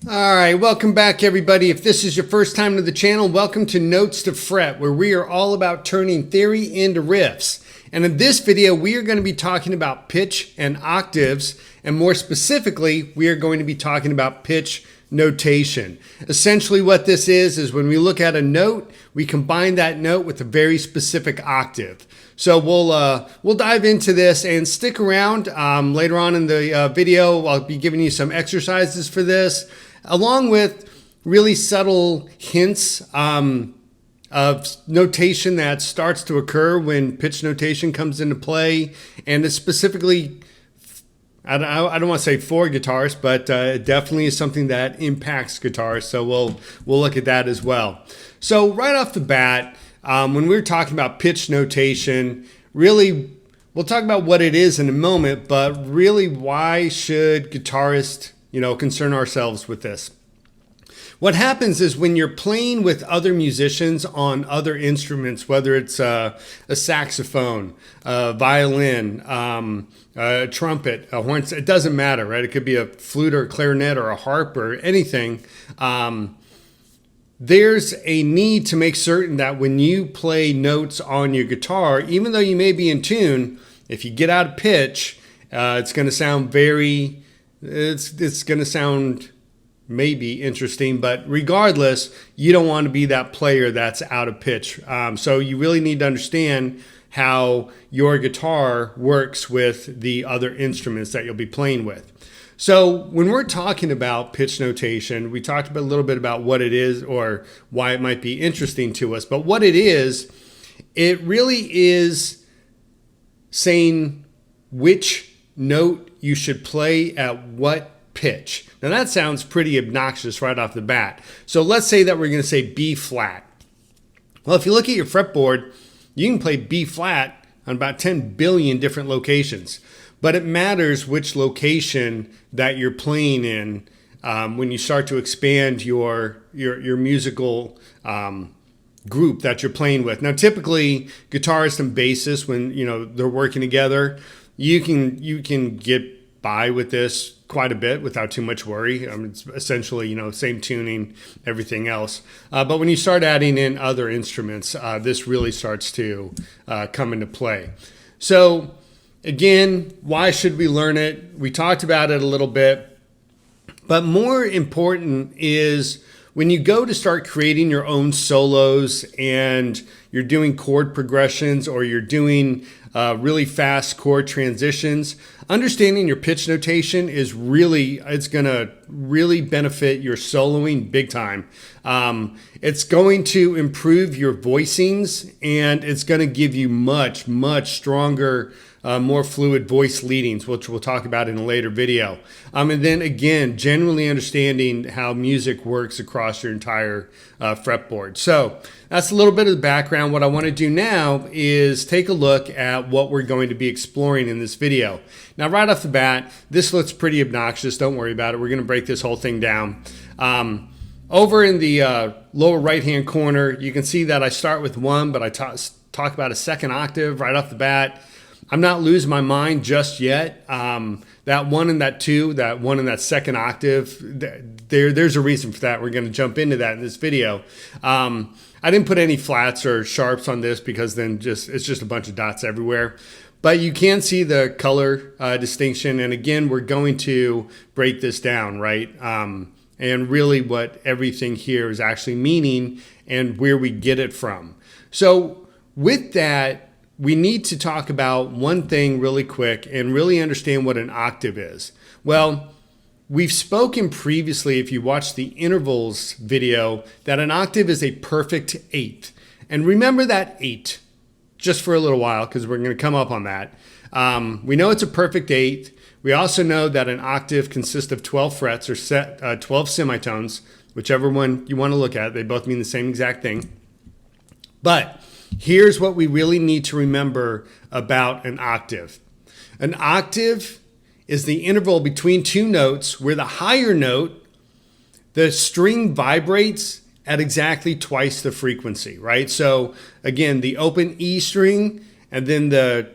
All right, welcome back everybody. If this is your first time to the channel, welcome to Notes to Fret, where we are all about turning theory into riffs. And in this video, we are going to be talking about pitch and octaves, and more specifically, we are going to be talking about pitch notation. Essentially what this is when we look at a note, we combine that note with a very specific octave. So we'll dive into this and stick around. Later on in the video, I'll be giving you some exercises for this, along with really subtle hints of notation that starts to occur when pitch notation comes into play. And it's specifically, I don't want to say for guitarists, but it definitely is something that impacts guitarists. So we'll look at that as well. So right off the bat, when we're talking about pitch notation, really, we'll talk about what it is in a moment, but really why should guitarists, concern ourselves with this? What happens is when you're playing with other musicians on other instruments, whether it's a saxophone, a violin, a trumpet, a horn, it doesn't matter, right? It could be a flute or a clarinet or a harp or anything. There's a need to make certain that when you play notes on your guitar, even though you may be in tune, if you get out of pitch, it's going to sound it's going to sound maybe interesting, but regardless, you don't want to be that player that's out of pitch. So you really need to understand how your guitar works with the other instruments that you'll be playing with. So when we're talking about pitch notation, we talked a little bit about what it is or why it might be interesting to us. But what it is, it really is saying which note you should play at what pitch. Now that sounds pretty obnoxious right off the bat. So let's say that we're going to say B flat. Well, if you look at your fretboard, you can play B flat on about 10 billion different locations. But it matters which location that you're playing in when you start to expand your musical group that you're playing with. Now, typically, guitarists and bassists, when they're working together, you can get by with this quite a bit without too much worry. It's essentially same tuning, everything else. But when you start adding in other instruments, this really starts to come into play. So again, why should we learn it? We talked about it a little bit, but more important is when you go to start creating your own solos and you're doing chord progressions or you're doing really fast chord transitions, understanding your pitch notation it's going to really benefit your soloing big time. It's going to improve your voicings, and it's going to give you much, much stronger, more fluid voice leadings, which we'll talk about in a later video. And then again, generally understanding how music works across your entire fretboard. So that's a little bit of the background. What I want to do now is take a look at what we're going to be exploring in this video. Now, right off the bat, this looks pretty obnoxious. Don't worry about it. We're going to break this whole thing down. Over in the lower right-hand corner, you can see that I start with 1, but I talk about a second octave right off the bat. I'm not losing my mind just yet. That 1 and that 2, that 1 and that second octave, there's a reason for that. We're going to jump into that in this video. I didn't put any flats or sharps on this because then it's just a bunch of dots everywhere. But you can see the color distinction. And again, we're going to break this down, right? And really what everything here is actually meaning and where we get it from. So with that, we need to talk about one thing really quick and really understand what an octave is. Well, we've spoken previously, if you watch the intervals video, that an octave is a perfect eighth. And remember that 8 just for a little while, because we're going to come up on that. We know it's a perfect eighth. We also know that an octave consists of 12 frets or 12 semitones, whichever one you want to look at. They both mean the same exact thing. But here's what we really need to remember about an octave. An octave is the interval between two notes where the higher note, the string vibrates at exactly twice the frequency, right? So again, the open E string and then the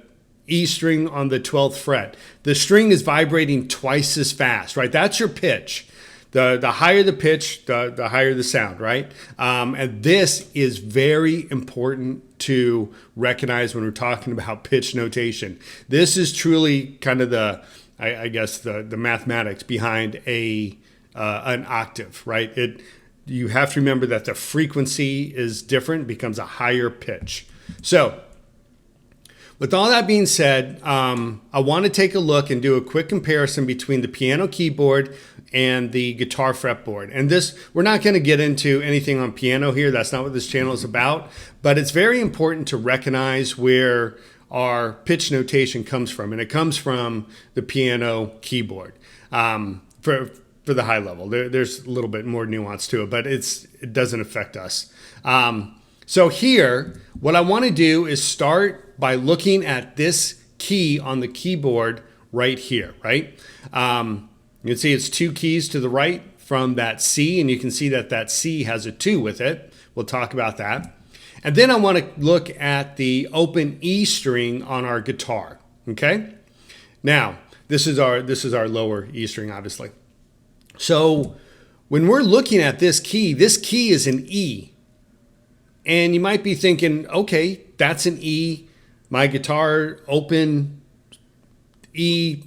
E string on the 12th fret. The string is vibrating twice as fast, right? That's your pitch. The higher the pitch, the higher the sound, right? And this is very important to recognize when we're talking about pitch notation. This is truly kind of I guess the mathematics behind an octave, right? You have to remember that the frequency is different, becomes a higher pitch. So with all that being said, I want to take a look and do a quick comparison between the piano keyboard and the guitar fretboard. And we're not going to get into anything on piano here. That's not what this channel is about. But it's very important to recognize where our pitch notation comes from. And it comes from the piano keyboard for the high level. There's a little bit more nuance to it, but it doesn't affect us. So here, what I want to do is start by looking at this key on the keyboard right here, right? You can see it's 2 keys to the right from that C, and you can see that C has a 2 with it. We'll talk about that. And then I want to look at the open E string on our guitar, okay? Now, this is our lower E string, obviously. So when we're looking at this key is an E. And you might be thinking, okay, that's an E. My guitar, open E,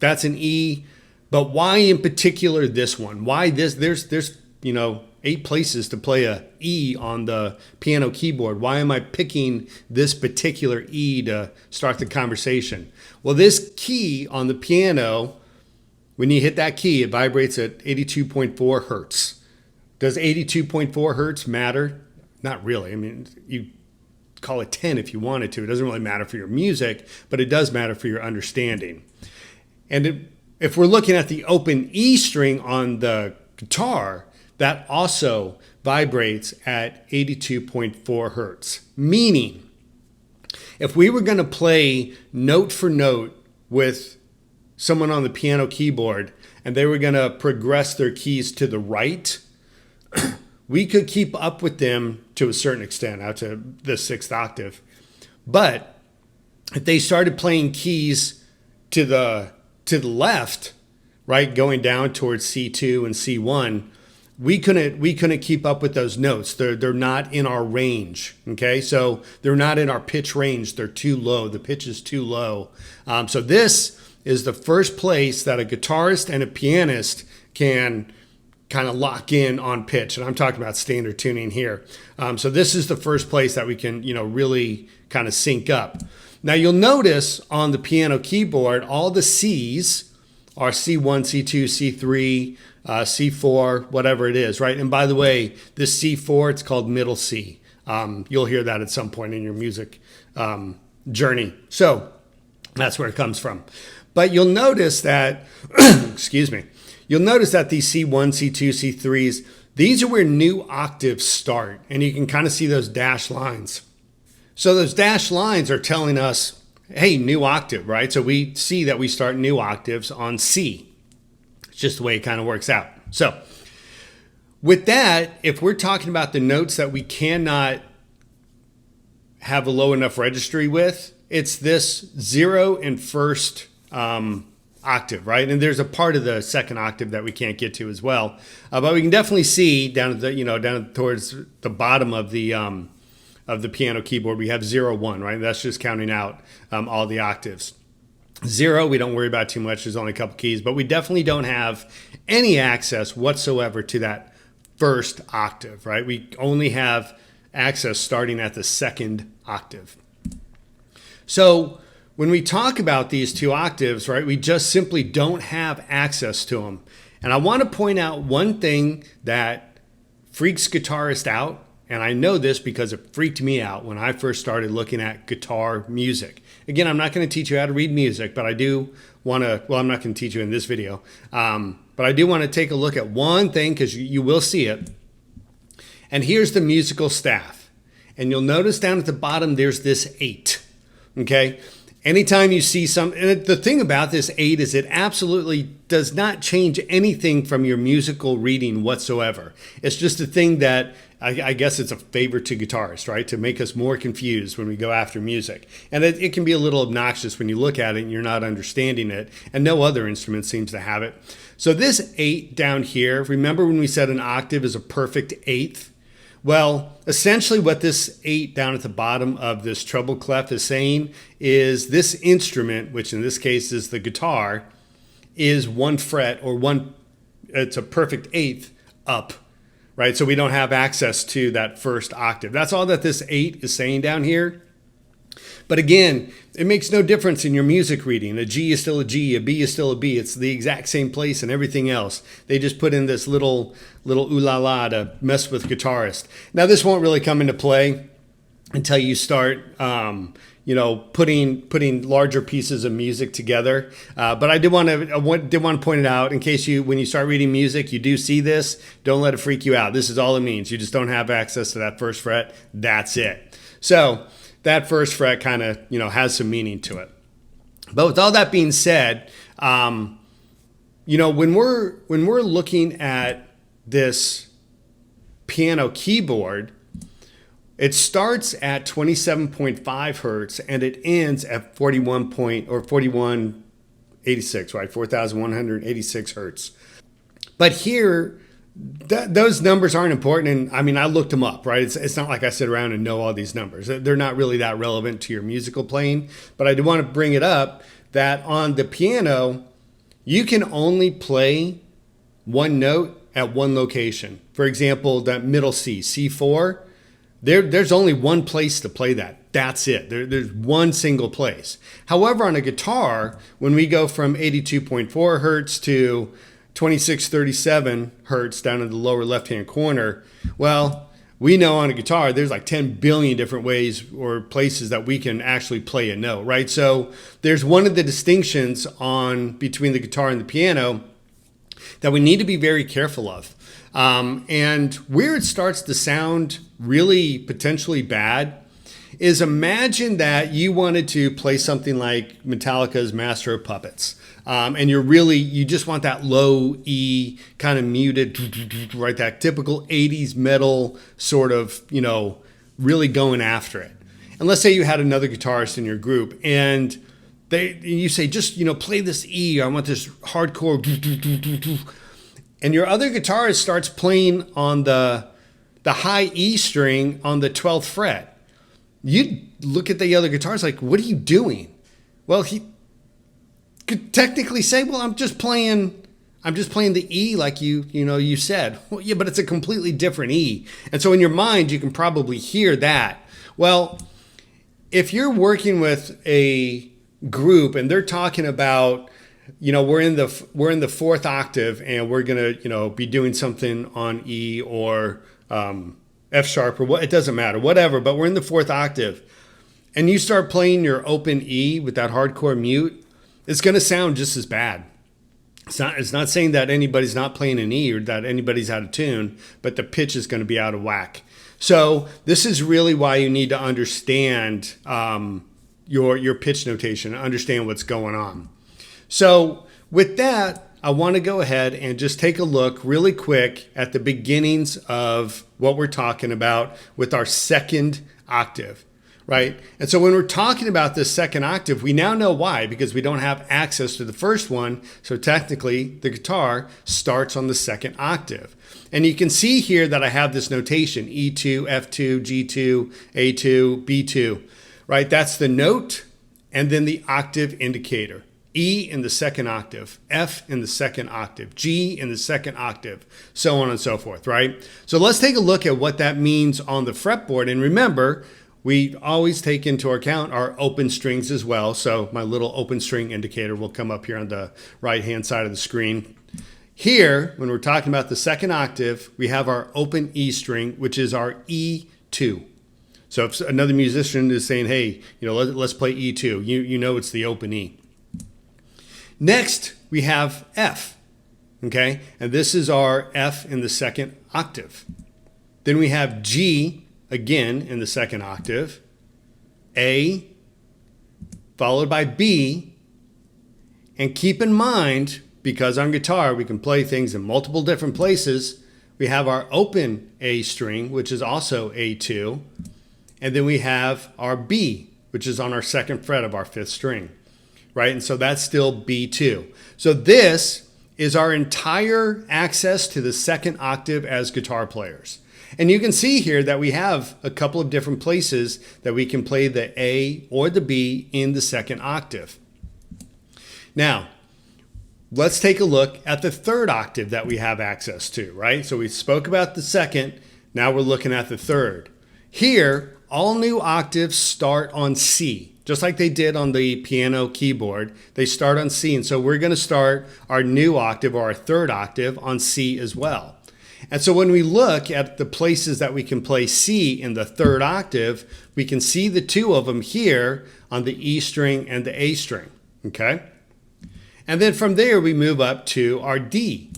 that's an E. But why in particular this one? Why this? There's 8 places to play a E on the piano keyboard. Why am I picking this particular E to start the conversation? Well, this key on the piano, when you hit that key, it vibrates at 82.4 hertz. Does 82.4 hertz matter? Not really. I mean, you call it 10 if you wanted to. It doesn't really matter for your music, but it does matter for your understanding. And if we're looking at the open E string on the guitar, that also vibrates at 82.4 hertz. Meaning, if we were going to play note for note with someone on the piano keyboard and they were going to progress their keys to the right, we could keep up with them to a certain extent, out to the 6th octave. But if they started playing keys to the left, right, going down towards C2 and C1, we couldn't keep up with those notes. They're not in our range, okay? So they're not in our pitch range. They're too low. The pitch is too low. So this is the first place that a guitarist and a pianist can kind of lock in on pitch. And I'm talking about standard tuning here. So this is the first place that we can, really kind of sync up. Now you'll notice on the piano keyboard, all the C's are C1, C2, C3, C4, whatever it is, right? And by the way, this C4, it's called middle C. You'll hear that at some point in your music journey. So that's where it comes from. But you'll notice that, excuse me, you'll notice that these C1, C2, C3s, these are where new octaves start. And you can kind of see those dashed lines. So those dashed lines are telling us, hey, new octave, right? So we see that we start new octaves on C. It's just the way it kind of works out. So with that, if we're talking about the notes that we cannot have a low enough registry with, it's this 0 and 1st octave, right? And there's a part of the 2nd octave that we can't get to as well. But we can definitely see down at the, down towards the bottom of the piano keyboard, we have 0, 1, right? That's just counting out all the octaves. 0, we don't worry about too much. There's only a couple keys, but we definitely don't have any access whatsoever to that 1st octave, right? We only have access starting at the 2nd octave. So when we talk about these 2 octaves, right, we just simply don't have access to them. And I want to point out one thing that freaks guitarists out. And I know this because it freaked me out when I first started looking at guitar music. Again, I'm not going to teach you how to read music, but I do want to, well, I'm not going to teach you in this video, but I do want to take a look at one thing because you will see it. And here's the musical staff. And you'll notice down at the bottom, there's this 8, okay? Anytime you see and the thing about this 8 is it absolutely does not change anything from your musical reading whatsoever. It's just a thing that I guess it's a favor to guitarists, right? To make us more confused when we go after music. And it can be a little obnoxious when you look at it and you're not understanding it, and no other instrument seems to have it. So this 8 down here, remember when we said an octave is a perfect eighth? Well, essentially what this 8 down at the bottom of this treble clef is saying is this instrument, which in this case is the guitar, is 1 fret or it's a perfect eighth up, right? So we don't have access to that first octave. That's all that this 8 is saying down here. But again, it makes no difference in your music reading. A G is still a G, a B is still a B. It's the exact same place and everything else. They just put in this little ooh la la to mess with guitarists. Now this won't really come into play until you start, putting larger pieces of music together. But I did want to point it out in case when you start reading music, you do see this. Don't let it freak you out. This is all it means. You just don't have access to that first fret. That's it. So that first fret kind of, has some meaning to it. But with all that being said, when we're looking at this piano keyboard, it starts at 27.5 hertz and it ends at 4186, right? 4,186 hertz. But here, those numbers aren't important. And I mean, I looked them up, right? It's not like I sit around and know all these numbers. They're not really that relevant to your musical playing. But I do want to bring it up that on the piano, you can only play one note at one location. For example, that middle C, C4, there's only one place to play that. That's it. There's one single place. However, on a guitar, when we go from 82.4 hertz to 2637 hertz down in the lower left-hand corner, well, we know on a guitar there's like 10 billion different ways or places that we can actually play a note, right? So there's one of the distinctions between the guitar and the piano that we need to be very careful of. And where it starts to sound really potentially bad is imagine that you wanted to play something like Metallica's Master of Puppets. And you just want that low E kind of muted, right? That typical 80s metal sort of, really going after it. And let's say you had another guitarist in your group and you say, just, play this E. I want this hardcore. And your other guitarist starts playing on the high E string on the 12th fret. You look at the other guitarist like, what are you doing? Well, he could technically say, well, I'm just playing the E like you said. Well, yeah, but it's a completely different E. And so in your mind, you can probably hear that. Well, if you're working with a group and they're talking about, we're in the fourth octave and we're going to, be doing something on E or F sharp or what, it doesn't matter, whatever, but we're in the fourth octave and you start playing your open E with that hardcore mute, it's going to sound just as bad. It's not saying that anybody's not playing an E or that anybody's out of tune, but the pitch is going to be out of whack. So this is really why you need to understand your pitch notation, understand what's going on. So with that, I want to go ahead and just take a look really quick at the beginnings of what we're talking about with our second octave, right? And so when we're talking about this second octave, we now know why, because we don't have access to the first one. So technically the guitar starts on the second octave. And you can see here that I have this notation, E2, F2, G2, A2, B2, right? That's the note and then the octave indicator. E in the second octave, F in the second octave, G in the second octave, so on and so forth, right? So let's take a look at what that means on the fretboard. And remember, we always take into account our open strings as well. So my little open string indicator will come up here on the right-hand side of the screen. Here, when we're talking about the second octave, we have our open E string, which is our E2. So if another musician is saying, hey, let's play E2, you know it's the open E. Next, we have F, okay? And this is our F in the second octave. Then we have G, again, in the second octave, A, followed by B. And keep in mind, because on guitar we can play things in multiple different places, we have our open A string, which is also A2. And then we have our B, which is on our second fret of our fifth string, right? And so that's still B2. So this is our entire access to the second octave as guitar players. And you can see here that we have a couple of different places that we can play the A or the B in the second octave. Now, let's take a look at the third octave that we have access to, right? So we spoke about the second, now we're looking at the third. Here, all new octaves start on C, just like they did on the piano keyboard. They start on C, and so we're going to start our new octave, or our third octave, on C as well. And so when we look at the places that we can play C in the third octave, we can see the two of them here on the E string and the A string, okay? And then from there, we move up to our D.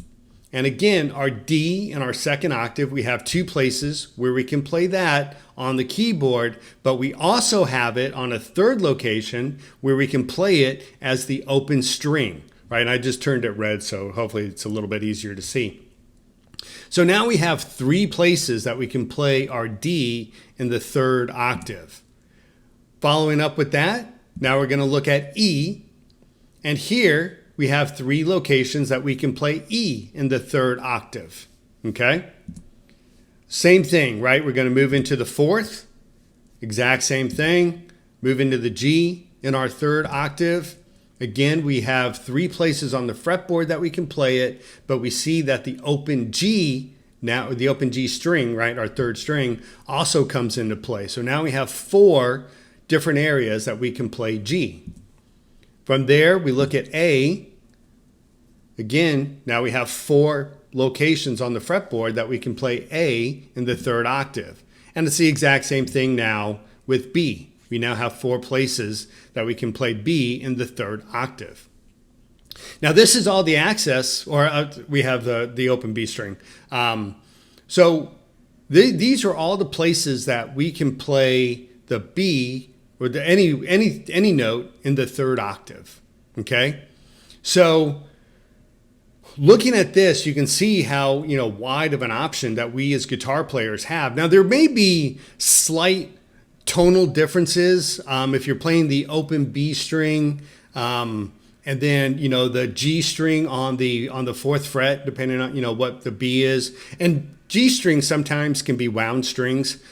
And again, our D in our second octave, we have two places where we can play that on the keyboard, but we also have it on a third location where we can play it as the open string, right? And I just turned it red, so hopefully it's a little bit easier to see. So now we have three places that we can play our D in the third octave. Following up with that, now we're going to look at E. And here we have three locations that we can play E in the third octave, okay? Same thing, right? We're going to move into the fourth, exact same thing. Move into the G in our third octave. Again, we have three places on the fretboard that we can play it, but we see that the open G, now the open G string, right, our third string, also comes into play. So now we have four different areas that we can play G. From there, we look at A. Again, now we have four locations on the fretboard that we can play A in the third octave. And it's the exact same thing now with B. We now have four places that we can play B in the third octave. Now this is all the access, or we have the open B string. These are all the places that we can play the B or any note in the third octave, okay? So looking at this, you can see how wide of an option that we as guitar players have. Now there may be slight tonal differences if you're playing the open B string and then the G string on the fourth fret, depending on what the B is. And G strings sometimes can be wound strings.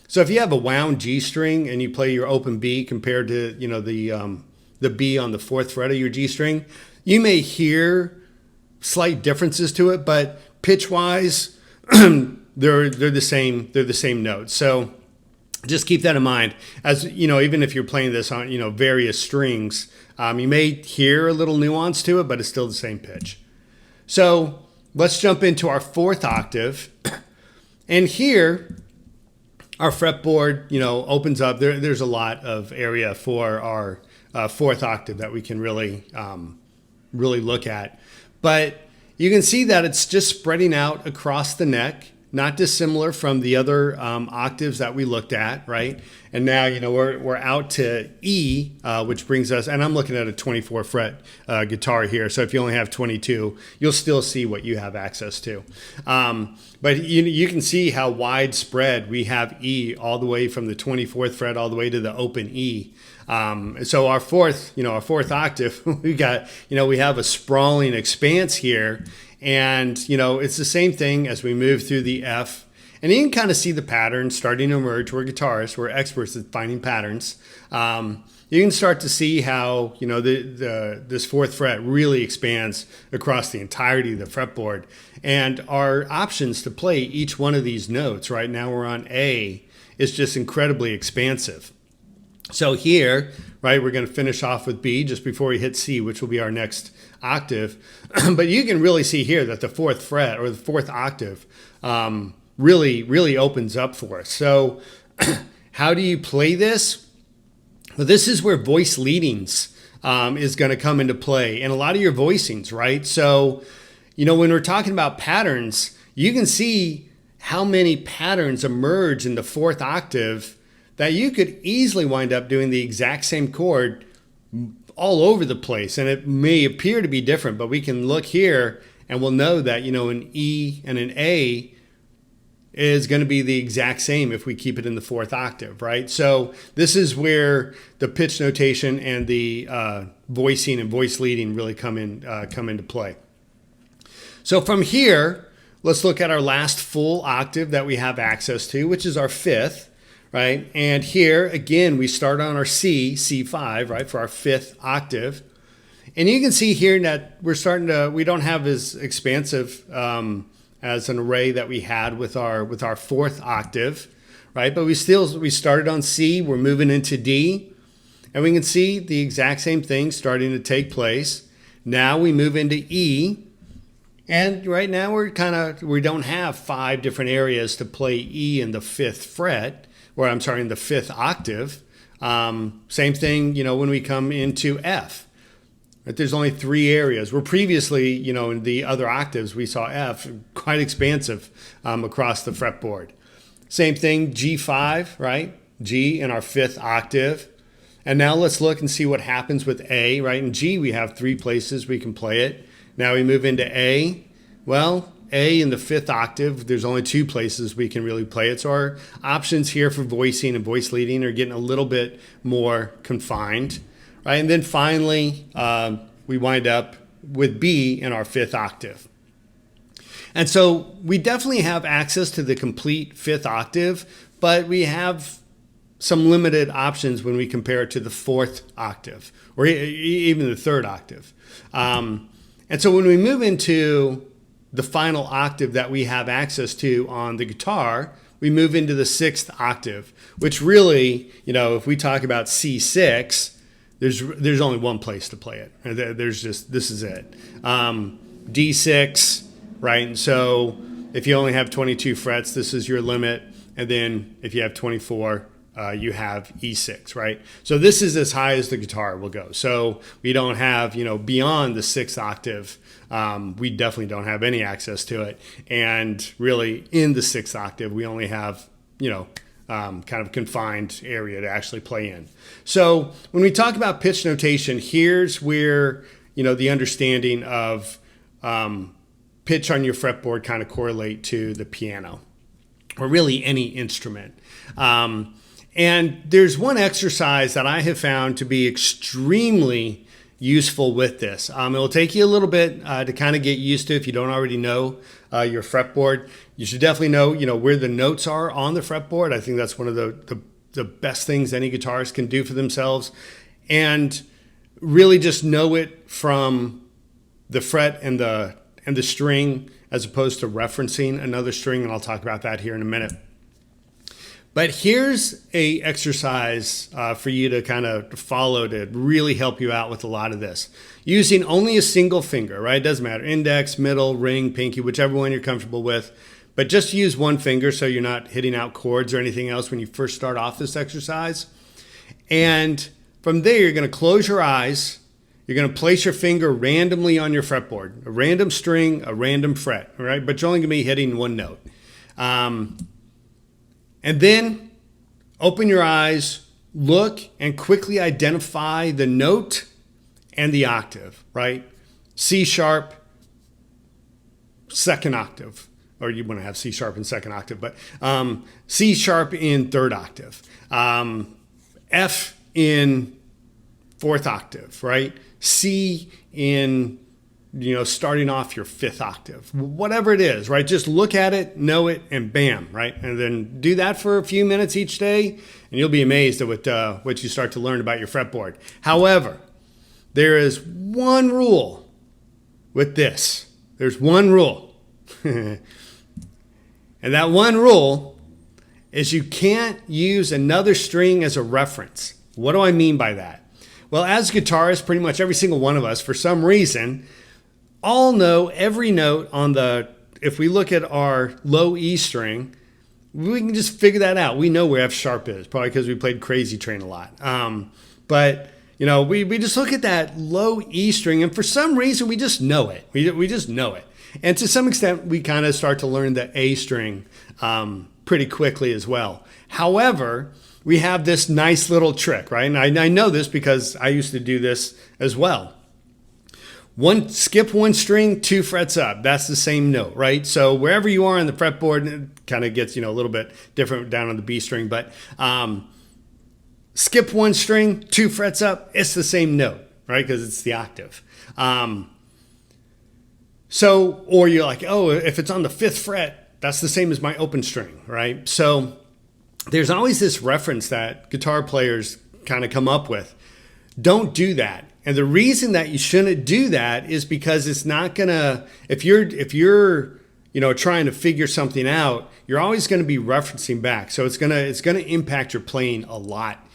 So if you have a wound G string and you play your open B compared to the B on the fourth fret of your G string, you may hear slight differences to it, but pitch wise they're the same notes. So just keep that in mind. As even if you're playing this on various strings, you may hear a little nuance to it, but it's still the same pitch. So let's jump into our fourth octave. And here our fretboard opens up. There's a lot of area for our fourth octave that we can really look at. But you can see that it's just spreading out across the neck, not dissimilar from the other octaves that we looked at, right? And now, we're out to E, which brings us, and I'm looking at a 24 fret guitar here. So if you only have 22, you'll still see what you have access to. But you can see how widespread we have E all the way from the 24th fret all the way to the open E. So our fourth octave, we have a sprawling expanse here. And, it's the same thing as we move through the F. And you can kind of see the patterns starting to emerge. We're guitarists. We're experts at finding patterns. You can start to see how, this fourth fret really expands across the entirety of the fretboard. And our options to play each one of these notes, right now we're on A, is just incredibly expansive. So here, right, we're going to finish off with B just before we hit C, which will be our next octave. But you can really see here that the fourth fret or the fourth octave really opens up for us. So how do you play this? Well, this is where voice leadings is going to come into play, and a lot of your voicings, right? So, when we're talking about patterns, you can see how many patterns emerge in the fourth octave that you could easily wind up doing the exact same chord all over the place. And it may appear to be different, but we can look here and we'll know that, you know, an E and an A is going to be the exact same if we keep it in the fourth octave, right? So this is where the pitch notation and the voicing and voice leading really come into play. So from here, let's look at our last full octave that we have access to, which is our fifth, right? And here, again, we start on our C5, right, for our fifth octave. And you can see here that we don't have as expansive as an array that we had with our fourth octave, right? But we started on C, we're moving into D, and we can see the exact same thing starting to take place. Now we move into E, and right now we don't have 5 different areas to play E in the fifth fret, or I'm sorry, in the fifth octave. Same thing, you know, when we come into F. Right, there's only 3 areas. Where previously, you know, in the other octaves, we saw F quite expansive across the fretboard. Same thing, G5, right? G in our fifth octave. And now let's look and see what happens with A, right? In G, we have 3 places we can play it. Now we move into A. Well, A in the fifth octave, there's only 2 places we can really play it. So our options here for voicing and voice leading are getting a little bit more confined. Right, and then finally, we wind up with B in our fifth octave. And so we definitely have access to the complete fifth octave, but we have some limited options when we compare it to the fourth octave, or even the third octave. And so when we move into the final octave that we have access to on the guitar, we move into the sixth octave, which really, you know, if we talk about C6, there's only one place to play it. This is it. D6, right? And so if you only have 22 frets, this is your limit. And then if you have 24, you have E6, right? So this is as high as the guitar will go. So we don't have, you know, beyond the sixth octave, we definitely don't have any access to it. And really in the sixth octave, we only have, you know, kind of confined area to actually play in. So when we talk about pitch notation, here's where, you know, the understanding of pitch on your fretboard kind of correlate to the piano, or really any instrument. And there's one exercise that I have found to be extremely useful with this. It'll take you a little bit to kind of get used to if you don't already know your fretboard. You should definitely know, you know, where the notes are on the fretboard. I think that's one of the best things any guitarist can do for themselves. And really just know it from the fret and the string as opposed to referencing another string. And I'll talk about that here in a minute. But here's a exercise for you to kind of follow to really help you out with a lot of this. Using only a single finger, right? It doesn't matter. Index, middle, ring, pinky, whichever one you're comfortable with. But just use one finger so you're not hitting out chords or anything else when you first start off this exercise. And from there, you're going to close your eyes. You're going to place your finger randomly on your fretboard. A random string, a random fret, all right? But you're only going to be hitting one note. And then open your eyes, look, and quickly identify the note and the octave, right? C sharp, second octave, or you want to have C sharp in second octave, but C sharp in third octave, F in fourth octave, right? C in, you know, starting off your fifth octave, whatever it is, right? Just look at it, know it, and bam, right? And then do that for a few minutes each day, and you'll be amazed at what you start to learn about your fretboard. However, there is one rule with this. There's one rule. And that one rule is you can't use another string as a reference. What do I mean by that? Well, as guitarists, pretty much every single one of us, for some reason, all know every note on if we look at our low E string, we can just figure that out. We know where F sharp is, probably because we played Crazy Train a lot. But, you know, we just look at that low E string, and for some reason, we just know it. We just know it. And to some extent, we kind of start to learn the A string pretty quickly as well. However, we have this nice little trick, right? And I know this because I used to do this as well. Skip one string, 2 frets up. That's the same note, right? So wherever you are on the fretboard, it kind of gets, a little bit different down on the B string, but skip one string, 2 frets up, it's the same note, right? Because it's the octave. Or you're like, oh, if it's on the 5th fret, that's the same as my open string, right? So there's always this reference that guitar players kind of come up with. Don't do that. And the reason that you shouldn't do that is because it's not gonna, if you're trying to figure something out, you're always gonna be referencing back. So it's gonna impact your playing a lot.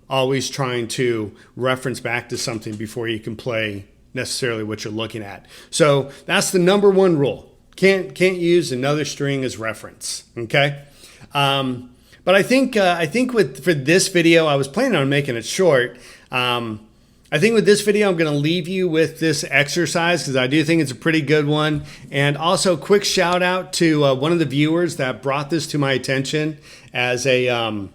Always trying to reference back to something before you can play necessarily what you're looking at. So that's the number 1 rule. Can't use another string as reference. Okay. But I think for this video, I was planning on making it short. I think with this video, I'm going to leave you with this exercise because I do think it's a pretty good one. And also, quick shout out to one of the viewers that brought this to my attention as a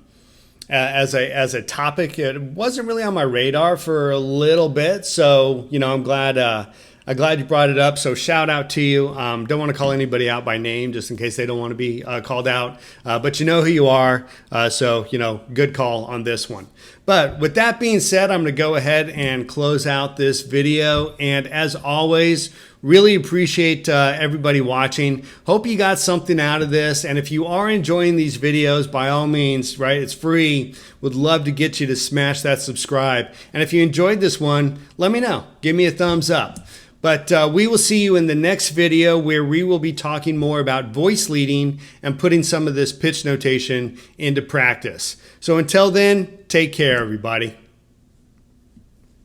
topic. It wasn't really on my radar for a little bit, so I'm glad you brought it up. So shout out to you. Don't want to call anybody out by name just in case they don't want to be called out, but you know who you are. So good call on this one. But with that being said, I'm going to go ahead and close out this video. And as always, really appreciate everybody watching. Hope you got something out of this. And if you are enjoying these videos, by all means, right, it's free. Would love to get you to smash that subscribe. And if you enjoyed this one, let me know. Give me a thumbs up. But we will see you in the next video where we will be talking more about voice leading and putting some of this pitch notation into practice. So until then, take care, everybody.